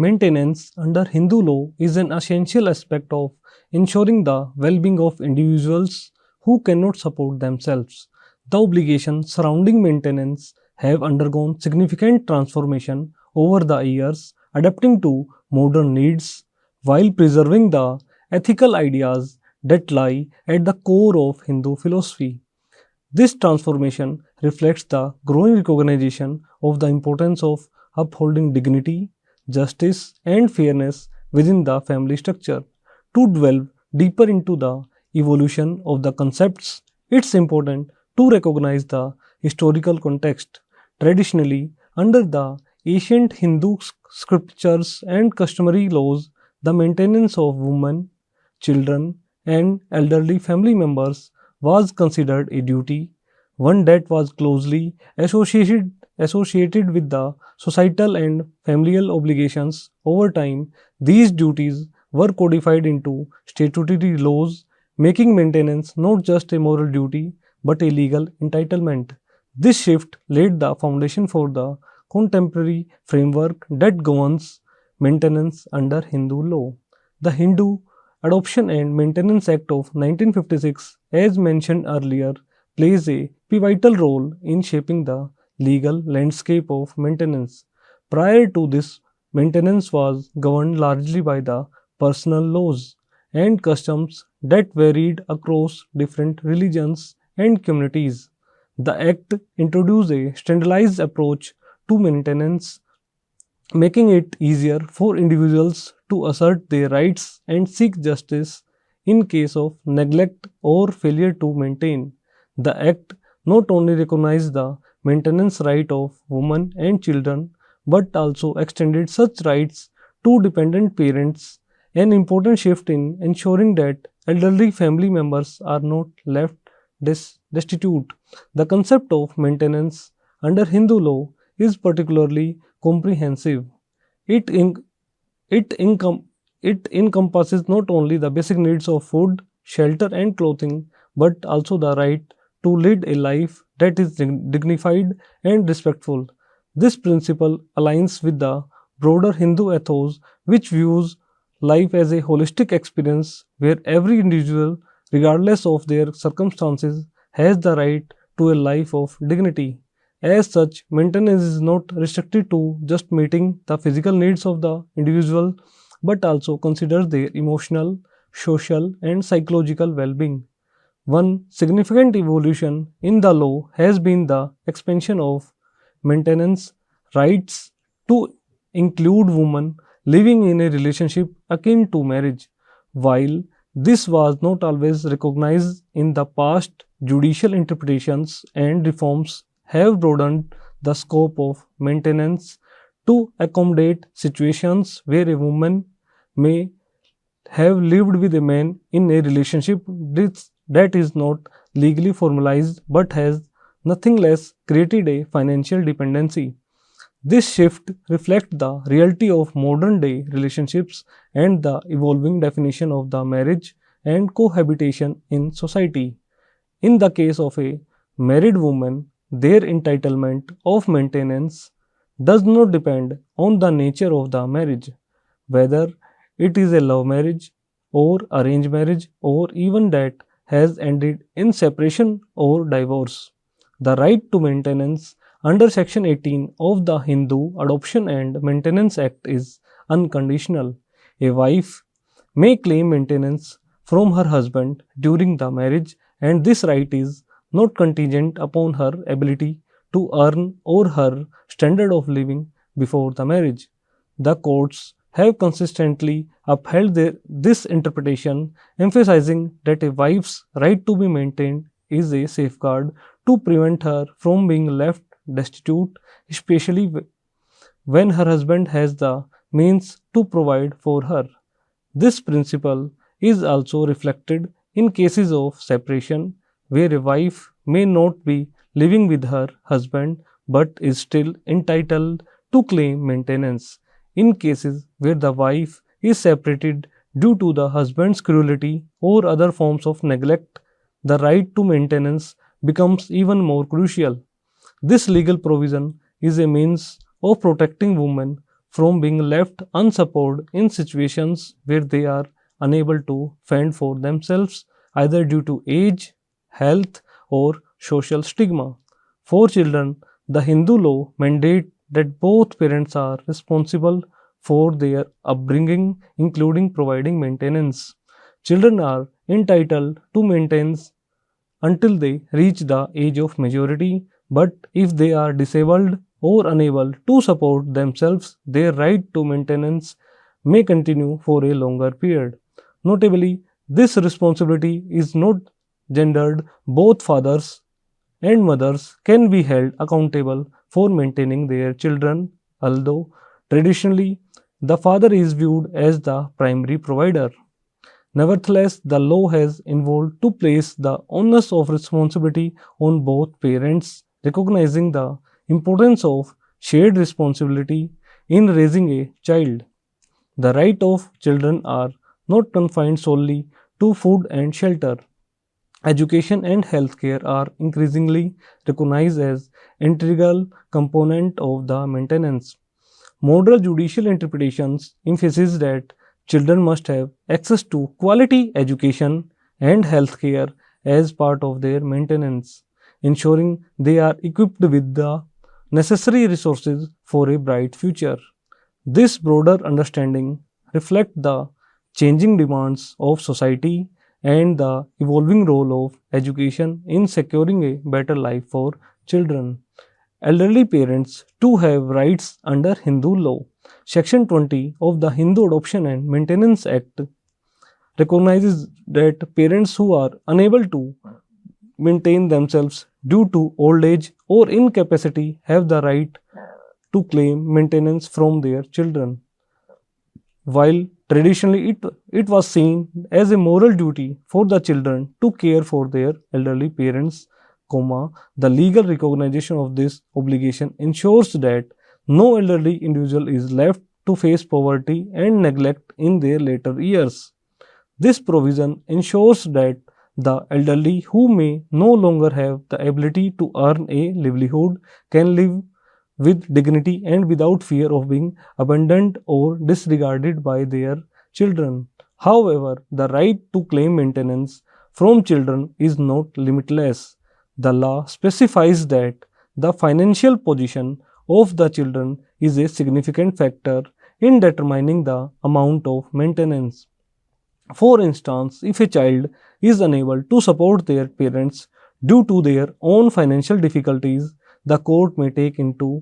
Maintenance under Hindu law is an essential aspect of ensuring the well being of individuals who cannot support themselves. The obligations surrounding maintenance have undergone significant transformation over the years, adapting to modern needs while preserving the ethical ideas that lie at the core of Hindu philosophy. This transformation reflects the growing recognition of the importance of upholding dignity, justice, and fairness within the family structure. To delve deeper into the evolution of the concepts, it's important to recognize the historical context. Traditionally, under the ancient Hindu scriptures and customary laws, the maintenance of women, children, and elderly family members was considered a duty, one that was closely associated with the societal and familial obligations. Over time, these duties were codified into statutory laws, making maintenance not just a moral duty but a legal entitlement. This shift laid the foundation for the contemporary framework that governs maintenance under Hindu law. The Hindu Adoption and Maintenance Act of 1956, as mentioned earlier, plays a pivotal role in shaping the legal landscape of maintenance. Prior to this, maintenance was governed largely by the personal laws and customs that varied across different religions and communities. The Act introduced a standardized approach to maintenance, making it easier for individuals to assert their rights and seek justice in case of neglect or failure to maintain. The Act not only recognized the maintenance right of women and children but also extended such rights to dependent parents, an important shift in ensuring that elderly family members are not left destitute. The concept of maintenance under Hindu law is particularly comprehensive. It, in, it, incom- it encompasses not only the basic needs of food, shelter, and clothing, but also the right to lead a life that is dignified and respectful. This principle aligns with the broader Hindu ethos, which views life as a holistic experience where every individual, regardless of their circumstances, has the right to a life of dignity. As such, maintenance is not restricted to just meeting the physical needs of the individual, but also considers their emotional, social, and psychological well being. One significant evolution in the law has been the expansion of maintenance rights to include women living in a relationship akin to marriage. While this was not always recognized in the past, judicial interpretations and reforms have broadened the scope of maintenance to accommodate situations where a woman may have lived with a man in a relationship that is not legally formalized but has nothing less created a financial dependency. This shift reflects the reality of modern day relationships and the evolving definition of the marriage and cohabitation in society. In the case of a married woman, their entitlement of maintenance does not depend on the nature of the marriage, whether it is a love marriage or arranged marriage or even that has ended in separation or divorce. The right to maintenance under Section 18 of the Hindu Adoption and Maintenance Act is unconditional. A wife may claim maintenance from her husband during the marriage, and this right is not contingent upon her ability to earn or her standard of living before the marriage. The courts have consistently upheld this interpretation, emphasizing that a wife's right to be maintained is a safeguard to prevent her from being left destitute, especially when her husband has the means to provide for her. This principle is also reflected in cases of separation, where a wife may not be living with her husband but is still entitled to claim maintenance. In cases where the wife is separated due to the husband's cruelty or other forms of neglect, the right to maintenance becomes even more crucial. This legal provision is a means of protecting women from being left unsupported in situations where they are unable to fend for themselves, either due to age, health, or social stigma. For children, the Hindu law mandate that both parents are responsible for their upbringing, including providing maintenance. Children are entitled to maintenance until they reach the age of majority, but if they are disabled or unable to support themselves, their right to maintenance may continue for a longer period. Notably, this responsibility is not gendered. Both fathers and mothers can be held accountable for maintaining their children, although traditionally the father is viewed as the primary provider. Nevertheless, the law has evolved to place the onus of responsibility on both parents, recognizing the importance of shared responsibility in raising a child. The rights of children are not confined solely to food and shelter. Education and healthcare are increasingly recognized as integral component of the maintenance. Modern judicial interpretations emphasize that children must have access to quality education and healthcare as part of their maintenance, ensuring they are equipped with the necessary resources for a bright future. This broader understanding reflects the changing demands of society and the evolving role of education in securing a better life for children. Elderly parents too have rights under Hindu law. Section 20 of the Hindu Adoption and Maintenance Act recognizes that parents who are unable to maintain themselves due to old age or incapacity have the right to claim maintenance from their children. While traditionally it was seen as a moral duty for the children to care for their elderly parents, the legal recognition of this obligation ensures that no elderly individual is left to face poverty and neglect in their later years. This provision ensures that the elderly who may no longer have the ability to earn a livelihood can live with dignity and without fear of being abandoned or disregarded by their children. However, the right to claim maintenance from children is not limitless. The law specifies that the financial position of the children is a significant factor in determining the amount of maintenance. For instance, if a child is unable to support their parents due to their own financial difficulties, the court may take into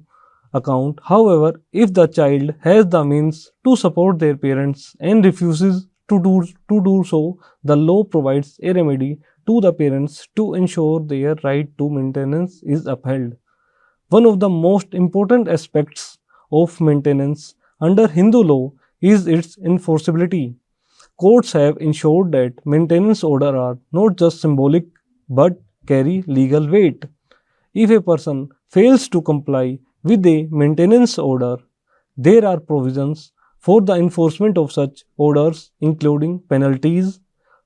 account. However, if the child has the means to support their parents and refuses to do so, the law provides a remedy to the parents to ensure their right to maintenance is upheld. One of the most important aspects of maintenance under Hindu law is its enforceability. Courts have ensured that maintenance orders are not just symbolic but carry legal weight. If a person fails to comply with a maintenance order, there are provisions for the enforcement of such orders, including penalties,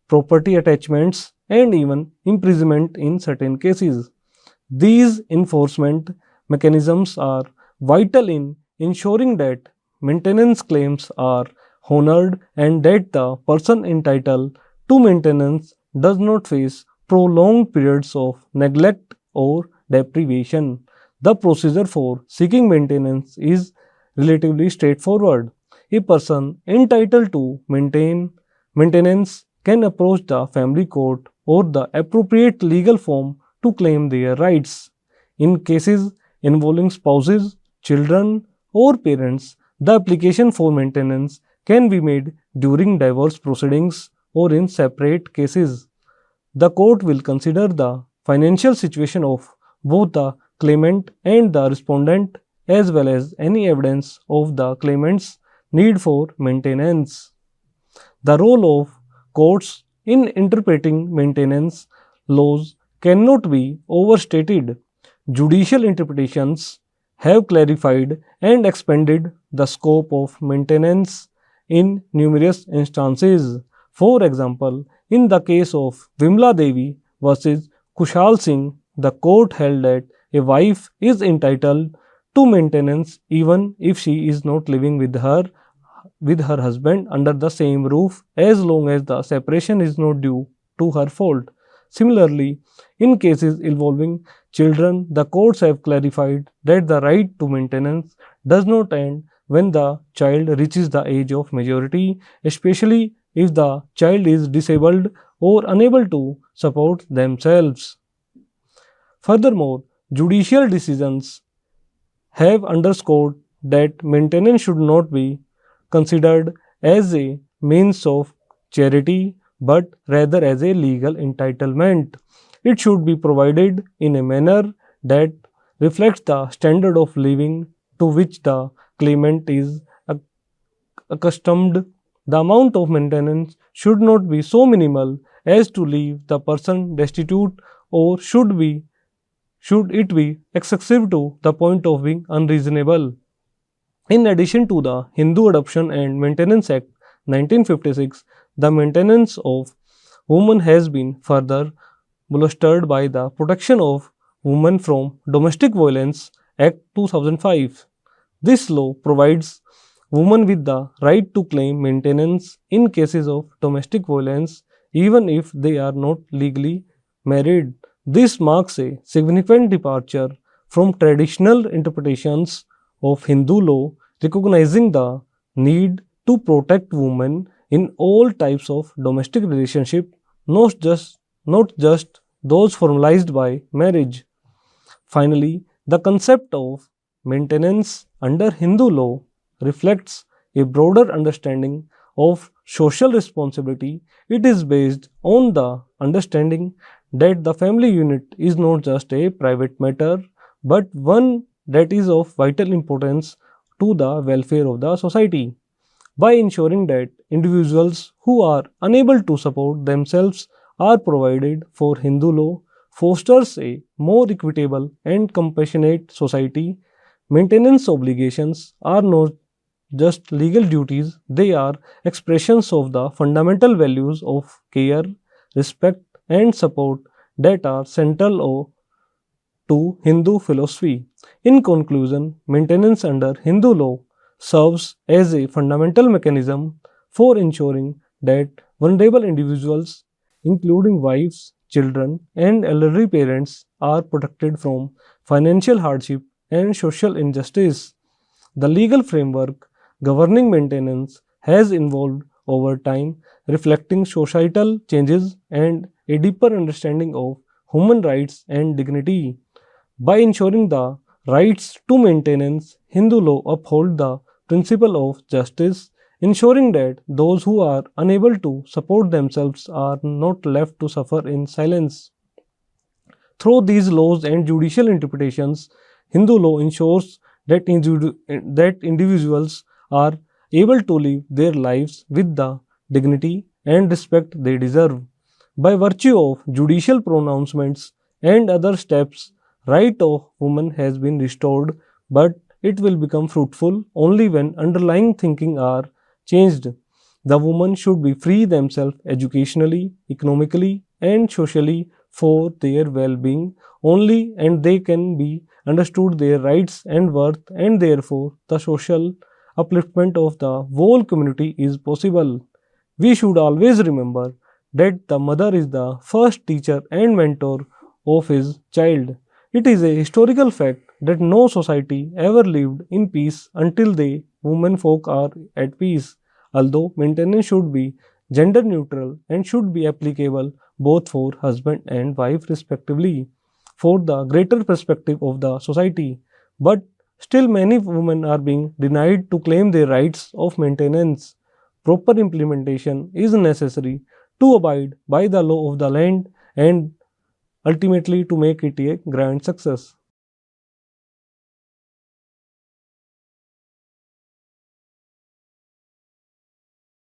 property attachments, and even imprisonment in certain cases. These enforcement mechanisms are vital in ensuring that maintenance claims are honored and that the person entitled to maintenance does not face prolonged periods of neglect or deprivation. The procedure for seeking maintenance is relatively straightforward. A person entitled to maintenance can approach the family court or the appropriate legal form to claim their rights. In cases involving spouses, children, or parents, the application for maintenance can be made during divorce proceedings or in separate cases. The court will consider the financial situation of both the claimant and the respondent as well as any evidence of the claimant's need for maintenance. The role of courts in interpreting maintenance laws cannot be overstated. Judicial interpretations have clarified and expanded the scope of maintenance in numerous instances. For example, in the case of Vimla Devi versus Kushal Singh, the court held that a wife is entitled to maintenance even if she is not living with her husband under the same roof as long as the separation is not due to her fault. Similarly, in cases involving children, the courts have clarified that the right to maintenance does not end when the child reaches the age of majority, especially if the child is disabled or unable to support themselves. Furthermore, judicial decisions have underscored that maintenance should not be considered as a means of charity but rather as a legal entitlement. It should be provided in a manner that reflects the standard of living to which the claimant is accustomed. The amount of maintenance should not be so minimal as to leave the person destitute, or should it be excessive to the point of being unreasonable. In addition to the Hindu Adoption and Maintenance Act 1956, the maintenance of women has been further bolstered by the Protection of Women from Domestic Violence Act 2005. This law provides women with the right to claim maintenance in cases of domestic violence even if they are not legally married. This marks a significant departure from traditional interpretations of Hindu law, recognizing the need to protect women in all types of domestic relationship, not just those formalized by marriage. Finally, the concept of maintenance under Hindu law reflects a broader understanding of social responsibility. It is based on the understanding that the family unit is not just a private matter but one that is of vital importance to the welfare of the society. By ensuring that individuals who are unable to support themselves are provided for, Hindu law fosters a more equitable and compassionate society. Maintenance obligations are not just legal duties, they are expressions of the fundamental values of care, respect, and support that are central to Hindu philosophy. In conclusion, maintenance under Hindu law serves as a fundamental mechanism for ensuring that vulnerable individuals, including wives, children, and elderly parents, are protected from financial hardship and social injustice. The legal framework governing maintenance has evolved over time, reflecting societal changes and a deeper understanding of human rights and dignity. By ensuring the rights to maintenance, Hindu law uphold the principle of justice, ensuring that those who are unable to support themselves are not left to suffer in silence. Through these laws and judicial interpretations, Hindu law ensures that individuals are able to live their lives with the dignity and respect they deserve. By virtue of judicial pronouncements and other steps, right of women has been restored, but it will become fruitful only when underlying thinking are changed. The women should be free themselves educationally, economically, and socially for their well-being only, and they can be understood their rights and worth, and therefore the social upliftment of the whole community is possible. We should always remember that the mother is the first teacher and mentor of his child. It is a historical fact that no society ever lived in peace until the women folk are at peace. Although maintenance should be gender neutral and should be applicable both for husband and wife respectively for the greater perspective of the society. But still many women are being denied to claim their rights of maintenance. Proper implementation is necessary to abide by the law of the land and ultimately to make it a grand success.